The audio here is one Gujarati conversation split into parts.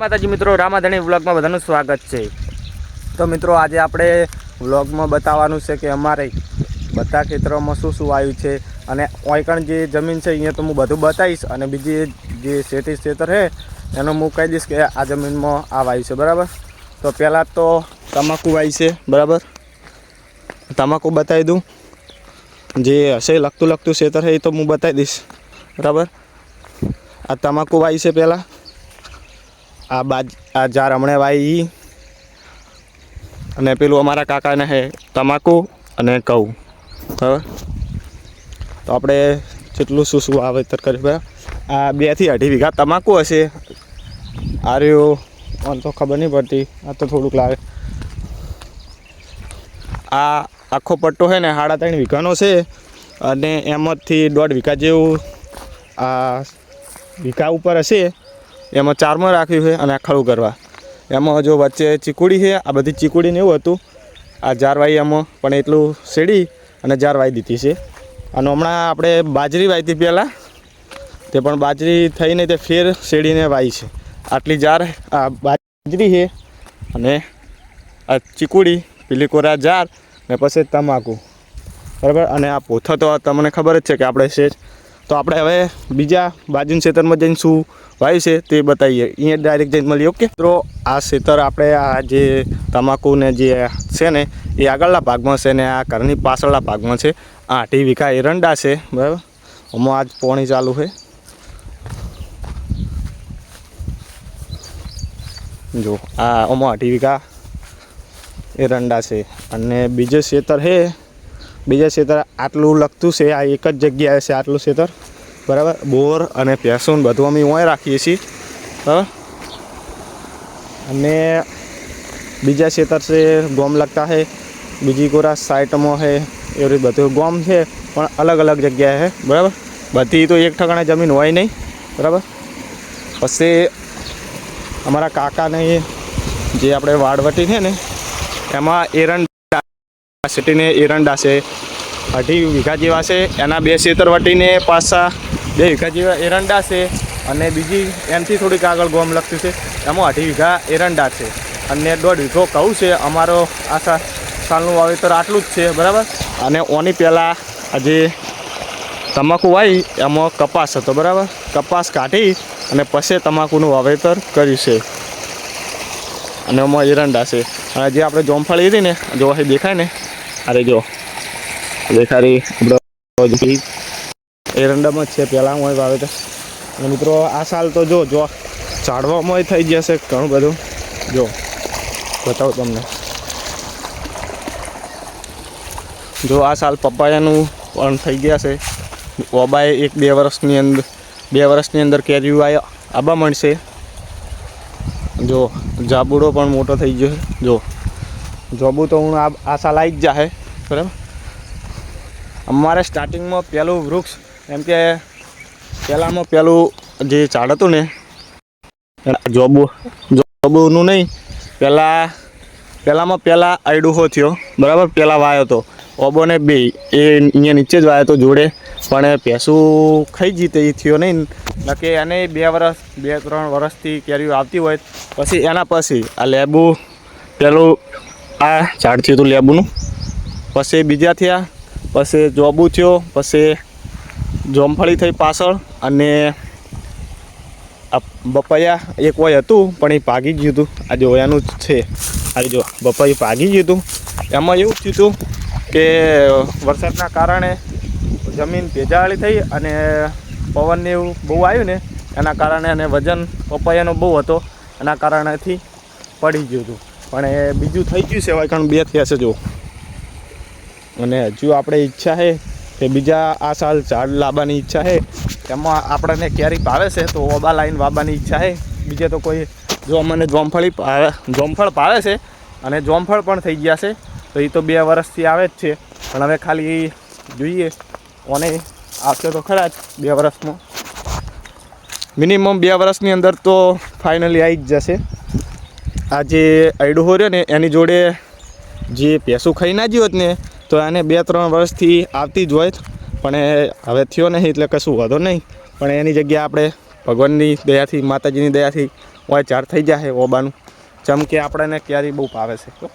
માતાજી મિત્રો, રામાધણી વ્લોગમાં બધાનું સ્વાગત છે। તો મિત્રો આજે આપણે વ્લોગમાં બતાવવાનું છે કે અમારે બધા ખેતરોમાં શું શું આવ્યું છે અને ઓયકણ જે જમીન છે અહીંયા તો હું બધું બતાવીશ અને બીજી જે શેઠી ખેતર છે એનું હું કહી દઈશ કે આ જમીનમાં આ વાવ્યું છે, બરાબર। તો પહેલાં તો તમાકુ વાવી છે, બરાબર। તમાકુ બતાવી દઉં, જે હશે લગતું ખેતર છે એ તો હું બતાવી દઈશ, બરાબર। આ તમાકુ વાવી છે પહેલાં, આ જાર હમણાં વાવી અને પેલું અમારા કાકાને હે તમાકુ અને ઘઉં, બરાબર। તો આપણે જેટલું શું શું વાવેતર કર્યું, આ 2 થી 2.5 વીઘા તમાકુ હશે। આ રહ્યું મને તો ખબર નહીં પડતી, આ તો થોડુંક લાગે। આ આખો પટ્ટો છે ને 3.5 વીઘાનો છે અને એમાંથી 1.5 વીઘા જેવું આ વીઘા ઉપર હશે એમાં 4માં રાખ્યું છે અને આ ખડું કરવા એમાં જો વચ્ચે ચીકુડી છે, આ બધી ચીકુડીને એવું હતું। આ જારવાઈ એમાં પણ એટલું શેડી અને જારવાઈ દીધી છે। અને હમણાં આપણે બાજરી વાવી હતી પહેલાં, તે પણ બાજરી થઈને તે ફેર શેડીને વાવી છે। આટલી જાર આ બાજરી છે અને આ ચીકુડી પેલી કોરા જાર ને પછી તમાકુ, બરાબર। અને આ પોથો તો તમને ખબર જ છે કે આપણે છે। તો આપણે હવે બીજા બાજુના ખેતરમાં જઈને શું વાવ્યું છે તે બતાવીએ, અહીંયા ડાયરેક્ટ જઈને મળીએ, ઓકે। તો આ ખેતર આપણે આ જે તમાકુને જે છે ને એ આગળના ભાગમાં છે ને આ ઘરની પાછળના ભાગમાં છે। 8 વીઘા એરંડા છે, બરાબર। આમાં આજ પાણી ચાલુ છે, જો આ આમાં 8 વીઘા એરંડા છે। અને બીજું ખેતર છે, બીજા ખેતર આટલું લગતું છે, આ એક જ જગ્યાએ છે આટલું ખેતર, બરાબર। બોર અને ભેંસું બધું અમે અહીં રાખીએ છીએ, બરાબર। અને બીજા ખેતર છે ગોમ લગતા છે, બીજી કોરા સાઈટમાં છે, એવી રીતે બધું ગોમ છે પણ અલગ અલગ જગ્યાએ છે, બરાબર। બધી તો એક ઠકાણે જમીન હોય નહીં, બરાબર। પછી અમારા કાકાને જે આપણે વાડવટી છે ને એમાં એરંડા સિટીને એરંડા છે 2.5 વીઘા જેવા છે, એના 2 ખેતર વટીને પાછા 2 વીઘા જેવા એરંડા છે। અને બીજી એમથી થોડીક આગળ ગોમ લગતું છે એમાં 2.5 વીઘા એરંડા છે અને 1.5 વીઘો ઘઉં છે। અમારો આ સાલનું વાવેતર આટલું જ છે, બરાબર। અને ઓની પહેલાં આજે તમાકુ વાવી એમાં કપાસ હતો, બરાબર। કપાસ કાઢી અને પછી તમાકુનું વાવેતર કર્યું છે અને એમાં એરંડા છે। અને જે આપણે જોમફળી હતી ને, જો અહીં દેખાય ને, અરે જો દેખાડી આપણે એરંડામાં જ છે પહેલાં હું વાવેતર। અને મિત્રો આ સાલ તો જો ઝાડવામાં થઈ જશે ઘણું બધું, જો બતાવું તમને। જો આ સાલ પપાયાનું પણ થઈ ગયા છે, ઓબાએ 1-2 વર્ષની અંદર કેરીઓ આબા મળશે। જો જાબુડો પણ મોટો થઈ ગયો છે, જો જોબુ તો હું આ સાલ આવી જ જાહે, બરાબર। અમારે સ્ટાર્ટિંગમાં પહેલું વૃક્ષ એમ કે પહેલાંમાં પહેલું જે ઝાડ હતું ને જોબુનું નહીં, પહેલાંમાં આયડુહો થયો, બરાબર। પહેલાં વાયો હતો ઓબોને 2 એ અહીંયા નીચે જ વાયો હતો જોડે, પણ ભેંસું ખાઈ જીતે એ થયો નહીં, નકે એને 2-3 વર્ષથી કેરીઓ આવતી હોય પછી એના પછી આ લેબુ પેલું આ ઝાડ થયું હતું લેબુનું, પછી બીજા થયા, પછી જોબુ થયો, પછી જોમફળી થઈ પાછળ, અને આ બપૈયા એક હોય હતું પણ એ ભાગી ગયું હતું। આ જો એનું જ છે, આ જો બપૈયું ભાગી ગયું હતું। એમાં એવું થયું હતું કે વરસાદના કારણે જમીન ભેજાવાળી થઈ અને પવનને એવું બહુ આવ્યું ને એના કારણે અને વજન પપૈયાનો બહુ હતો એના કારણેથી પડી ગયું હતું। પણ એ બીજું થઈ ગયું છે, વાયકણ 2 થયા છે જો। અને હજુ આપણે ઈચ્છા છે કે બીજા આ સાલ ઝાડ લાવવાની ઈચ્છા છે, એમાં આપણને કેરી ભાવે છે તો ઓબા લાઈન વાવવાની ઈચ્છા છે। બીજે તો કોઈ જો અમને જોમફળ ભાવે છે અને જોમફળ પણ થઈ ગયા છે, તો એ તો 2 વર્ષથી આવે જ છે, પણ હવે ખાલી જોઈએ ઓને આવશે તો ખરા જ 2 વર્ષમાં, મિનિમમ 2 વર્ષની અંદર તો ફાઇનલી આવી જ જશે। આ જે આયડું રહ્યો ને એની જોડે જે ભેંસું ખાઈ ના જ્યો ને તો એને 2-3 વર્ષથી આવતી જ હોય, પણ હવે થયો નહીં એટલે કશું વાંધો નહીં। પણ એની જગ્યાએ આપણે ભગવાનની દયાથી, માતાજીની દયાથી હોય ચાર થઈ જાય ઓબાનું. ચમકે આપણને કેરી બહુ ભાવે છે.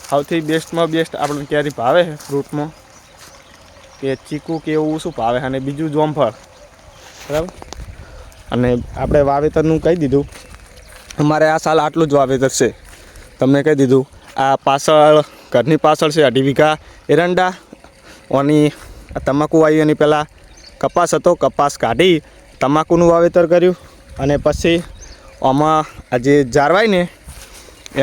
સૌથી બેસ્ટમાં બેસ્ટ આપણને કેરી ભાવે છે ફ્રૂટમાં કે ચીકુ કે એવું શું ભાવે, અને બીજું જામફળ. બરાબર. અને આપણે વાવેતરનું કહી દીધું. અમારે આ સાલ આટલું જ વાવેતર છે, તમને કહી દીધું. આ પાછળ ઘરની પાછળ છે 2.5 વીઘા એરંડા, ઓની તમાકુ વાવી. એની પહેલાં કપાસ હતો, કપાસ કાઢી તમાકુનું વાવેતર કર્યું. અને પછી આમાં આ જે જારવાય ને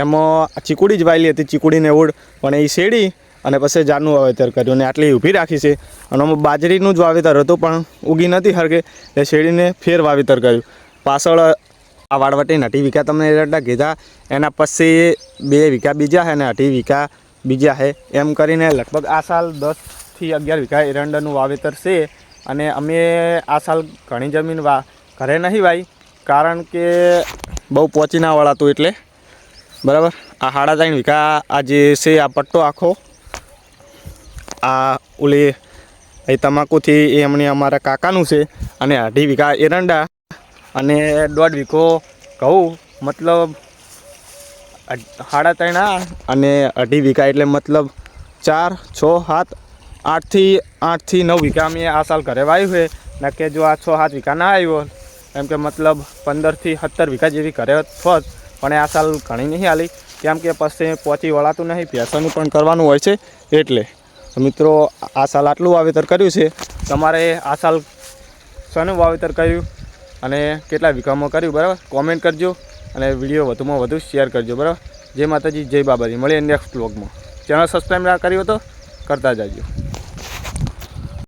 એમાં ચીકુડી જ વાયેલી હતી, ચીકુડીને ઓડ પણ એ શેડી અને પછી જારનું વાવેતર કર્યું. અને આટલી ઊભી રાખી છે. અને આમાં બાજરીનું જ વાવેતર હતું પણ ઉગી નથી હરકે, એ શેડીને ફેર વાવેતર કર્યું. પાછળ આ વાળવટી 2.5 વીઘા તમને એરંડા કીધા, એના પછી 2 વીઘા બીજા છે ને 2.5 વીઘા બીજા છે. એમ કરીને લગભગ આ સાલ 10 થી 11 વીઘા એરંડાનું વાવેતર છે. અને અમે આ સાલ ઘણી જમીન ઘરે નહીં વાવી, કારણ કે બહુ પહોંચી ના વળાતું એટલે. બરાબર. આ 3.5 વીઘા આ જે છે આ પટ્ટો આખો આ ઓલી એ તમાકુથી એ એમણે અમારા કાકાનું છે. અને 2.5 વીઘા એરંડા અને 1.5 વીઘો ઘઉં, મતલબ 3.5 અને 2.5 વીઘા એટલે મતલબ 4, 6, 7, 8 થી 9 વીઘા અમે આ સાલ ઘરે વાવ્યું છે. ને કે જો આ 6-7 વીઘા ના આવ્યો એમ કે મતલબ 15 થી 17 વીઘા જેવી ઘરે થોત, પણ આ સાલ ઘણી નહીં આલી, કેમ કે પછી પહોંચી વળાતું નહીં, ભેંસોનું પણ કરવાનું હોય છે એટલે. મિત્રો આ સાલ આટલું વાવેતર કર્યું છે. તમારે આ સાલ શાનું વાવેતર કર્યું અને કેટલા વીઘામાં કર્યું, બરાબર, કોમેન્ટ કરજો. અને વિડીયો વધુમાં વધુ શેર કરજો. બરાબર. જય માતાજી, જય બાબાજી. મળીએ નેક્સ્ટ વ્લોગમાં. ચેનલ સબસ્ક્રાઈબ ના કર્યો તો કરતા જાજો.